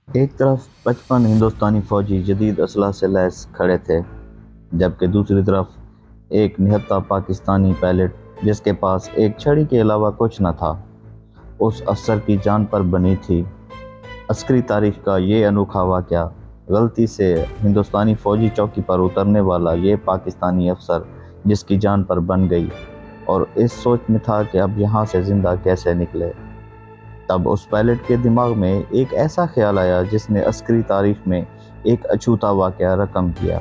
ایک طرف 55 ہندوستانی فوجی جدید اسلحہ سے لیس کھڑے تھے، جبکہ دوسری طرف ایک نہتہ پاکستانی پائلٹ جس کے پاس ایک چھڑی کے علاوہ کچھ نہ تھا، اس افسر کی جان پر بنی تھی۔ عسکری تاریخ کا یہ انوکھا واقعہ، غلطی سے ہندوستانی فوجی چوکی پر اترنے والا یہ پاکستانی افسر جس کی جان پر بن گئی، اور اس سوچ میں تھا کہ اب یہاں سے زندہ کیسے نکلے۔ تب اس پائلٹ کے دماغ میں ایک ایسا خیال آیا جس نے عسکری تاریخ میں ایک اچھوتا واقعہ رقم کیا۔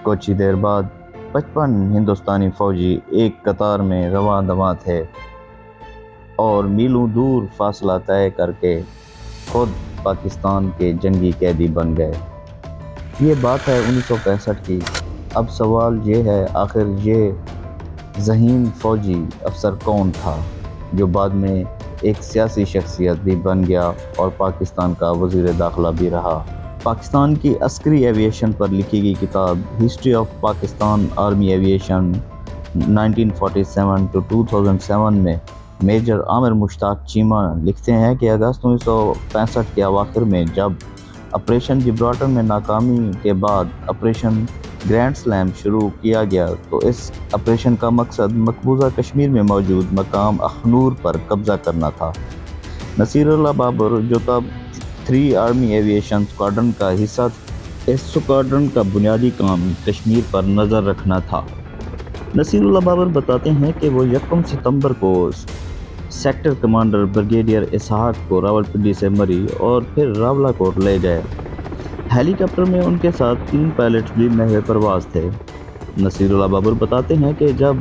کچھ ہی دیر بعد 55 ہندوستانی فوجی ایک قطار میں رواں دواں تھے اور میلوں دور فاصلہ طے کر کے خود پاکستان کے جنگی قیدی بن گئے۔ یہ بات ہے 1965 کی۔ اب سوال یہ ہے، آخر یہ ذہین فوجی افسر کون تھا، جو بعد میں ایک سیاسی شخصیت بھی بن گیا اور پاکستان کا وزیر داخلہ بھی رہا؟ پاکستان کی عسکری ایویشن پر لکھی گئی کتاب history of Pakistan army aviation 1947 to 2007 میں میجر عامر مشتاق چیمہ لکھتے ہیں کہ اگست 1965 کے اواخر میں جب آپریشن جبراٹر میں ناکامی کے بعد آپریشن گرینڈ سلیم شروع کیا گیا تو اس آپریشن کا مقصد مقبوضہ کشمیر میں موجود مقام اخنور پر قبضہ کرنا تھا۔ نصیر اللہ بابر، جو تب 3 آرمی ایویشن اسکواڈرن کا حصہ تھا، اس اسکواڈرن کا بنیادی کام کشمیر پر نظر رکھنا تھا۔ نصیر اللہ بابر بتاتے ہیں کہ وہ 1 ستمبر کو سیکٹر کمانڈر بریگیڈیئر اسحاق کو راولپنڈی سے مری اور پھر راولاکوٹ لے گئے۔ ہیلی کاپٹر میں ان کے ساتھ 3 پائلٹس بھی محو پرواز تھے۔ نصیر اللہ بابر بتاتے ہیں کہ جب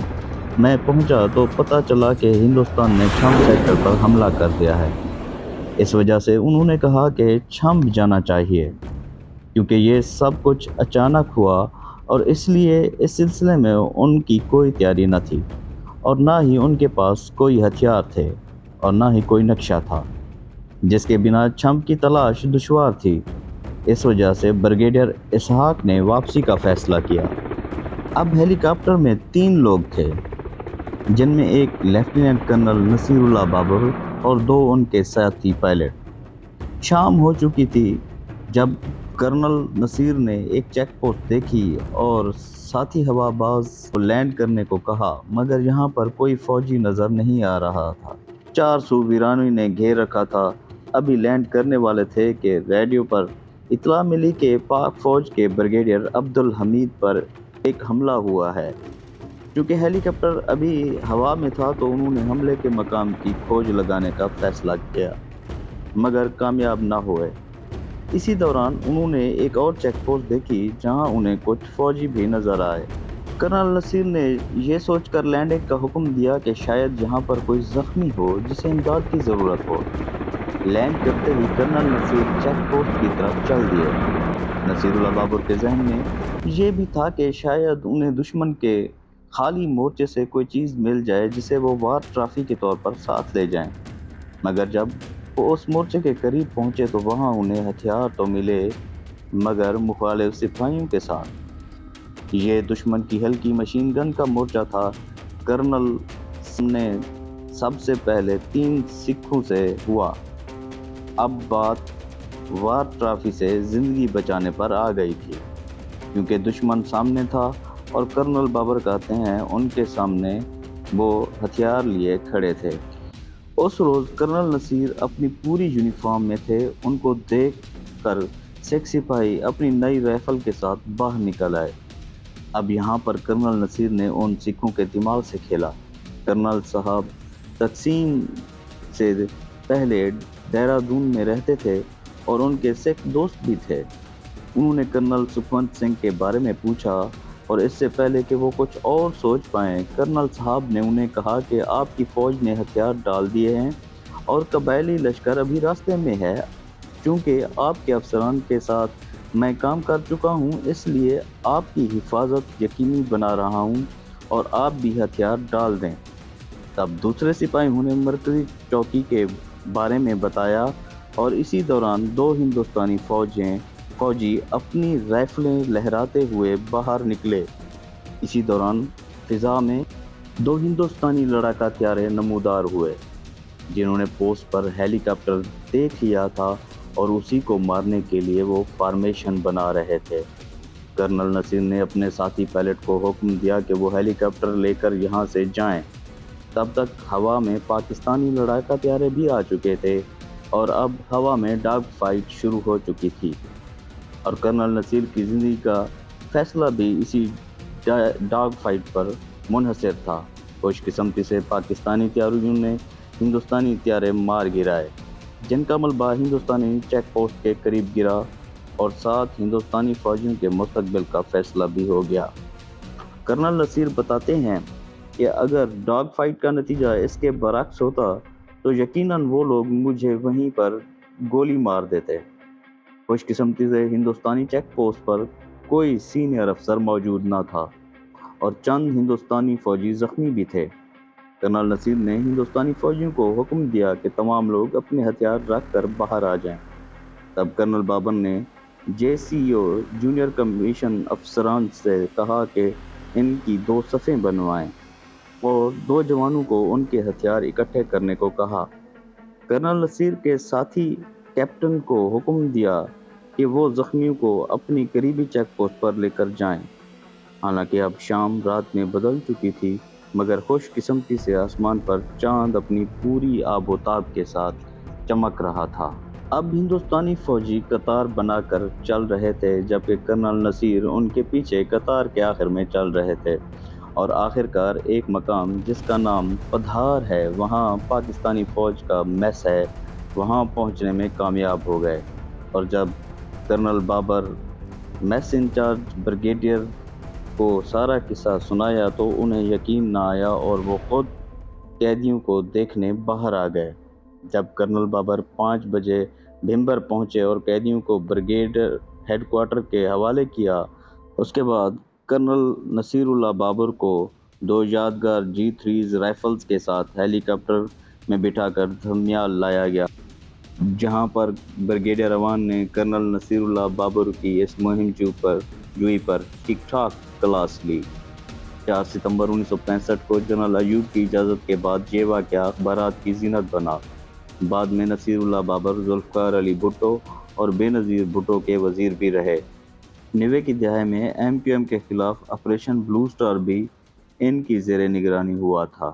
میں پہنچا تو پتہ چلا کہ ہندوستان نے چھم سیکٹر پر حملہ کر دیا ہے۔ اس وجہ سے انہوں نے کہا کہ چھم جانا چاہیے، کیونکہ یہ سب کچھ اچانک ہوا اور اس لیے اس سلسلے میں ان کی کوئی تیاری نہ تھی، اور نہ ہی ان کے پاس کوئی ہتھیار تھے اور نہ ہی کوئی نقشہ تھا، جس کے بنا چھم کی تلاش دشوار تھی۔ اس وجہ سے بریگیڈیئر اسحاق نے واپسی کا فیصلہ کیا۔ اب ہیلی کاپٹر میں 3 لوگ تھے، جن میں ایک لیفٹیننٹ کرنل نصیر اللہ بابر اور 2 ان کے ساتھی پائلٹ۔ شام ہو چکی تھی جب کرنل نصیر نے ایک چیک پوسٹ دیکھی اور ساتھی ہوا باز کو لینڈ کرنے کو کہا، مگر یہاں پر کوئی فوجی نظر نہیں آ رہا تھا۔ 4 سو ویرانی نے گھیر رکھا تھا۔ ابھی لینڈ کرنے والے تھے کہ ریڈیو پر اطلاع ملی کہ پاک فوج کے بریگیڈیئر عبدالحمید پر ایک حملہ ہوا ہے۔ چونکہ ہیلی کاپٹر ابھی ہوا میں تھا تو انہوں نے حملے کے مقام کی کھوج لگانے کا فیصلہ کیا، مگر کامیاب نہ ہوئے۔ اسی دوران انہوں نے ایک اور چیک پوسٹ دیکھی جہاں انہیں کچھ فوجی بھی نظر آئے۔ کرنل نصیر نے یہ سوچ کر لینڈنگ کا حکم دیا کہ شاید یہاں پر کوئی زخمی ہو جسے امداد کی ضرورت ہو۔ لینڈ کرتے ہی کرنل نصیر چیک پوسٹ کی طرف چل دیے۔ نصیر اللہ بابر کے ذہن میں یہ بھی تھا کہ شاید انہیں دشمن کے خالی مورچے سے کوئی چیز مل جائے جسے وہ وار ٹرافی کے طور پر ساتھ لے جائیں، مگر جب وہ اس مورچے کے قریب پہنچے تو وہاں انہیں ہتھیار تو ملے، مگر مخالف سپاہیوں کے ساتھ۔ یہ دشمن کی ہلکی مشین گن کا مورچہ تھا۔ کرنل نے سب سے پہلے 3 سکھوں سے ہوا۔ اب بات وار ٹرافی سے زندگی بچانے پر آ گئی تھی، کیونکہ دشمن سامنے تھا اور کرنل بابر کہتے ہیں ان کے سامنے وہ ہتھیار لیے کھڑے تھے۔ اس روز کرنل نصیر اپنی پوری یونیفارم میں تھے۔ ان کو دیکھ کر سکھ سپاہی اپنی نئی رائفل کے ساتھ باہر نکل آئے۔ اب یہاں پر کرنل نصیر نے ان سکھوں کے دماغ سے کھیلا۔ کرنل صاحب تقسیم سے پہلے دہرادون میں رہتے تھے اور ان کے سکھ دوست بھی تھے۔ انہوں نے کرنل سکھونت سنگھ کے بارے میں پوچھا، اور اس سے پہلے کہ وہ کچھ اور سوچ پائیں، کرنل صاحب نے انہیں کہا کہ آپ کی فوج نے ہتھیار ڈال دیے ہیں اور قبائلی لشکر ابھی راستے میں ہے۔ چونکہ آپ کے افسران کے ساتھ میں کام کر چکا ہوں، اس لیے آپ کی حفاظت یقینی بنا رہا ہوں اور آپ بھی ہتھیار ڈال دیں۔ تب دوسرے سپاہیوں نے مرکزی چوکی کے بارے میں بتایا اور اسی دوران 2 ہندوستانی فوجی اپنی رائفلیں لہراتے ہوئے باہر نکلے۔ اسی دوران فضا میں 2 ہندوستانی لڑاکا طیارے نمودار ہوئے، جنہوں نے پوسٹ پر ہیلی کاپٹر دیکھ لیا تھا اور اسی کو مارنے کے لیے وہ فارمیشن بنا رہے تھے۔ کرنل نصیر نے اپنے ساتھی پائلٹ کو حکم دیا کہ وہ ہیلی کاپٹر لے کر یہاں سے جائیں۔ تب تک ہوا میں پاکستانی لڑاکا طیارے بھی آ چکے تھے اور اب ہوا میں ڈاگ فائٹ شروع ہو چکی تھی، اور کرنل نصیر کی زندگی کا فیصلہ بھی اسی ڈاگ فائٹ پر منحصر تھا۔ خوش قسمتی سے پاکستانی طیاروں نے ہندوستانی طیارے مار گرائے، جن کا ملبہ ہندوستانی چیک پوسٹ کے قریب گرا، اور ساتھ ہندوستانی فوجیوں کے مستقبل کا فیصلہ بھی ہو گیا۔ کرنل نصیر بتاتے ہیں کہ اگر ڈاگ فائٹ کا نتیجہ اس کے برعکس ہوتا تو یقیناً وہ لوگ مجھے وہیں پر گولی مار دیتے۔ خوش قسمتی سے ہندوستانی چیک پوسٹ پر کوئی سینئر افسر موجود نہ تھا اور چند ہندوستانی فوجی زخمی بھی تھے۔ کرنل نصیر نے ہندوستانی فوجیوں کو حکم دیا کہ تمام لوگ اپنے ہتھیار رکھ کر باہر آ جائیں۔ تب کرنل بابر نے JCO جونیئر کمیشن افسران سے کہا کہ ان کی 2 صفیں بنوائیں اور 2 جوانوں کو ان کے ہتھیار اکٹھے کرنے کو کہا۔ کرنل نصیر کے ساتھی کیپٹن کو حکم دیا کہ وہ زخمیوں کو اپنی قریبی چیک پوسٹ پر لے کر جائیں۔ حالانکہ اب شام رات میں بدل چکی تھی، مگر خوش قسمتی سے آسمان پر چاند اپنی پوری آب و تاب کے ساتھ چمک رہا تھا۔ اب ہندوستانی فوجی قطار بنا کر چل رہے تھے، جبکہ کرنل نصیر ان کے پیچھے قطار کے آخر میں چل رہے تھے، اور آخرکار ایک مقام جس کا نام پدھار ہے، وہاں پاکستانی فوج کا میس ہے، وہاں پہنچنے میں کامیاب ہو گئے۔ اور جب colonel Babar mess in charge brigadier کو سارا قصہ سنایا تو انہیں یقین نہ آیا اور وہ خود قیدیوں کو دیکھنے باہر آ گئے۔ جب کرنل بابر 5 بجے بھمبر پہنچے اور قیدیوں کو بریگیڈ ہیڈ کوارٹر کے حوالے کیا، اس کے بعد کرنل نصیر اللہ بابر کو 2 یادگار G3 رائفلز کے ساتھ ہیلی کاپٹر میں بٹھا کر دھمیال لایا گیا، جہاں پر بریگیڈیئر اعوان نے کرنل نصیر اللہ بابر کی اس مہم جوئی پر ٹھیک ٹھاک کلاس لی۔ 4 ستمبر 1965 کو جنرل ایوب کی اجازت کے بعد یہ واقعہ اخبارات کی زینت بنا۔ بعد میں نصیر اللہ بابر ذوالفقار علی بھٹو اور بے نظیر بھٹو کے وزیر بھی رہے۔ 90 کی دہائی میں MQM کے خلاف آپریشن بلو سٹار بھی ان کی زیر نگرانی ہوا تھا۔